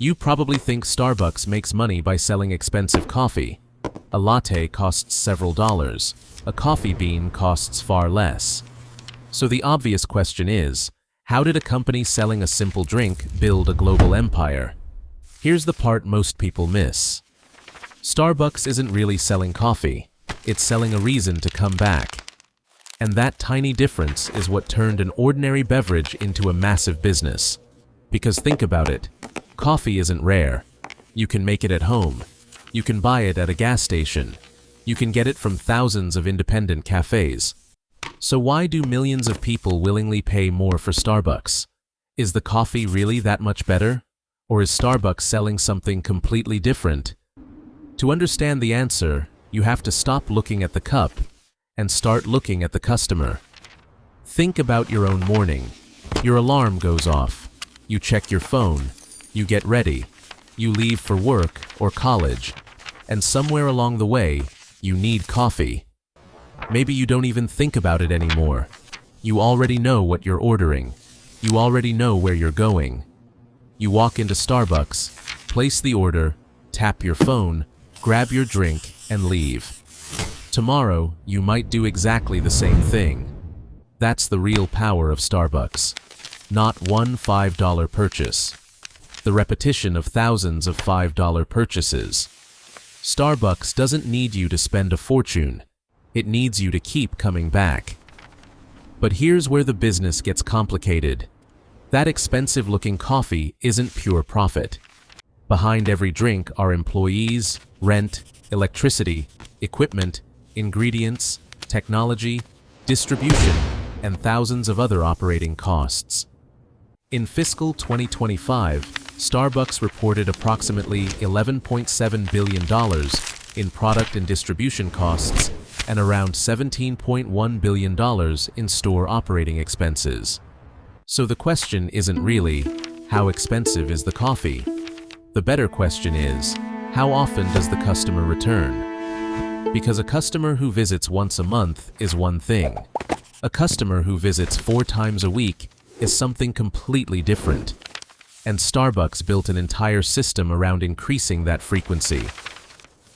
You probably think Starbucks makes money by selling expensive coffee. A latte costs several dollars. A coffee bean costs far less. So the obvious question is, how did a company selling a simple drink build a global empire? Here's the part most people miss. Starbucks isn't really selling coffee. It's selling a reason to come back. And that tiny difference is what turned an ordinary beverage into a massive business. Because think about it. Coffee isn't rare. You can make it at home. You can buy it at a gas station. You can get it from thousands of independent cafes. So why do millions of people willingly pay more for Starbucks? Is the coffee really that much better? Or is Starbucks selling something completely different? To understand the answer, you have to stop looking at the cup and start looking at the customer. Think about your own morning. Your alarm goes off. You check your phone. You get ready. You leave for work or college. And somewhere along the way, you need coffee. Maybe you don't even think about it anymore. You already know what you're ordering. You already know where you're going. You walk into Starbucks, place the order, tap your phone, grab your drink, and leave. Tomorrow, you might do exactly the same thing. That's the real power of Starbucks. Not one $5 purchase. The repetition of thousands of $5 purchases. Starbucks doesn't need you to spend a fortune. It needs you to keep coming back. But here's where the business gets complicated. That expensive-looking coffee isn't pure profit. Behind every drink are employees, rent, electricity, equipment, ingredients, technology, distribution, and thousands of other operating costs. In fiscal 2025, Starbucks reported approximately $11.7 billion in product and distribution costs and around $17.1 billion in store operating expenses. So the question isn't really, how expensive is the coffee? The better question is, how often does the customer return? Because a customer who visits once a month is one thing. A customer who visits 4 times a week is something completely different. And Starbucks built an entire system around increasing that frequency.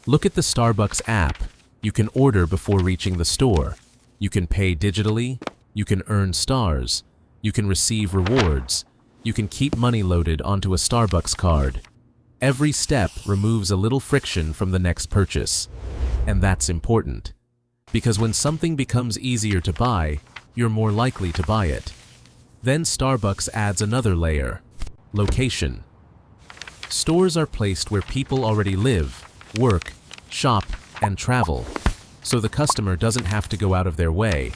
Look at the Starbucks app. You can order before reaching the store. You can pay digitally. You can earn stars. You can receive rewards. You can keep money loaded onto a Starbucks card. Every step removes a little friction from the next purchase. And that's important. Because when something becomes easier to buy, you're more likely to buy it. Then Starbucks adds another layer. Location. Stores are placed where people already live, work, shop, and travel. So the customer doesn't have to go out of their way.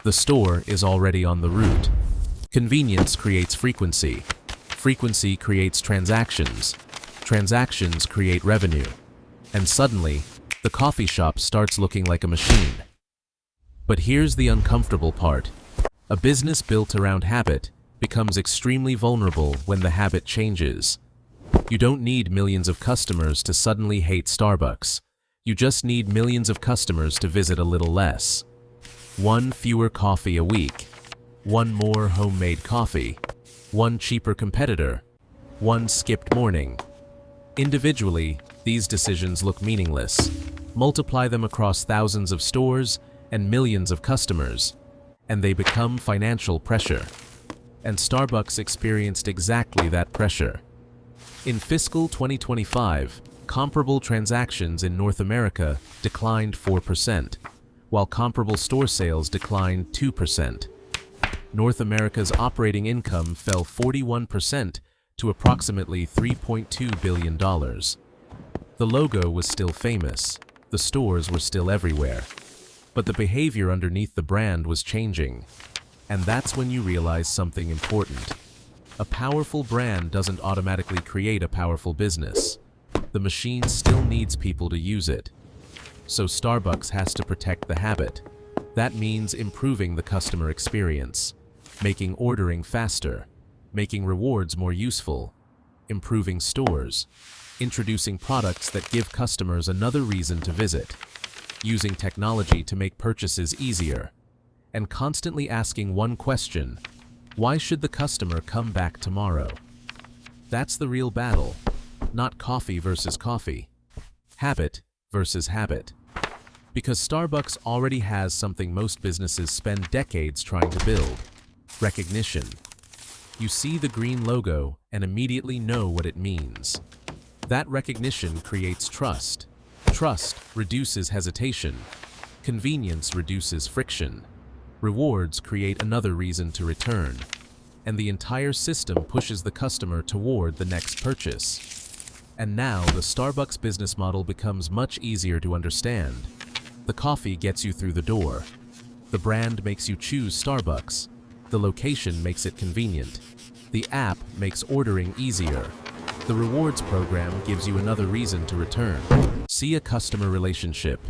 The store is already on the route. Convenience creates frequency. Frequency creates transactions. Transactions create revenue. And suddenly, the coffee shop starts looking like a machine. But here's the uncomfortable part. A business built around habit becomes extremely vulnerable when the habit changes. You don't need millions of customers to suddenly hate Starbucks. You just need millions of customers to visit a little less. 1 fewer coffee a week. 1 more homemade coffee. 1 cheaper competitor. 1 skipped morning. Individually, these decisions look meaningless. Multiply them across thousands of stores and millions of customers, and they become financial pressure. And Starbucks experienced exactly that pressure. In fiscal 2025, comparable transactions in North America declined 4%, while comparable store sales declined 2%. North America's operating income fell 41% to approximately $3.2 billion. The logo was still famous. The stores were still everywhere. But the behavior underneath the brand was changing. And that's when you realize something important. A powerful brand doesn't automatically create a powerful business. The machine still needs people to use it. So Starbucks has to protect the habit. That means improving the customer experience, making ordering faster, making rewards more useful, improving stores, introducing products that give customers another reason to visit, using technology to make purchases easier, and constantly asking one question: why should the customer come back tomorrow? That's the real battle. not coffee versus coffee. Habit versus habit. Because Starbucks already has something most businesses spend decades trying to build: recognition. You see the green logo and immediately know what it means. That recognition creates trust. Trust reduces hesitation. Convenience reduces friction. Rewards create another reason to return. And the entire system pushes the customer toward the next purchase. And now the Starbucks business model becomes much easier to understand. The coffee gets you through the door. The brand makes you choose Starbucks. The location makes it convenient. The app makes ordering easier. The rewards program gives you another reason to return. See a customer relationship.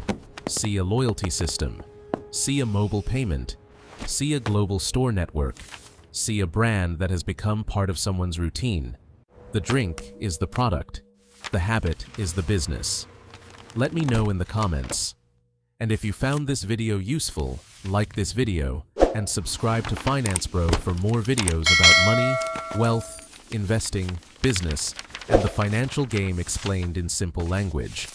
See a loyalty system. See a mobile payment. See a global store network. See a brand that has become part of someone's routine. The drink is the product. The habit is the business. Let me know in the comments. And if you found this video useful, like this video and subscribe to Finance Bro for more videos about money, wealth, investing, business, and the financial game explained in simple language.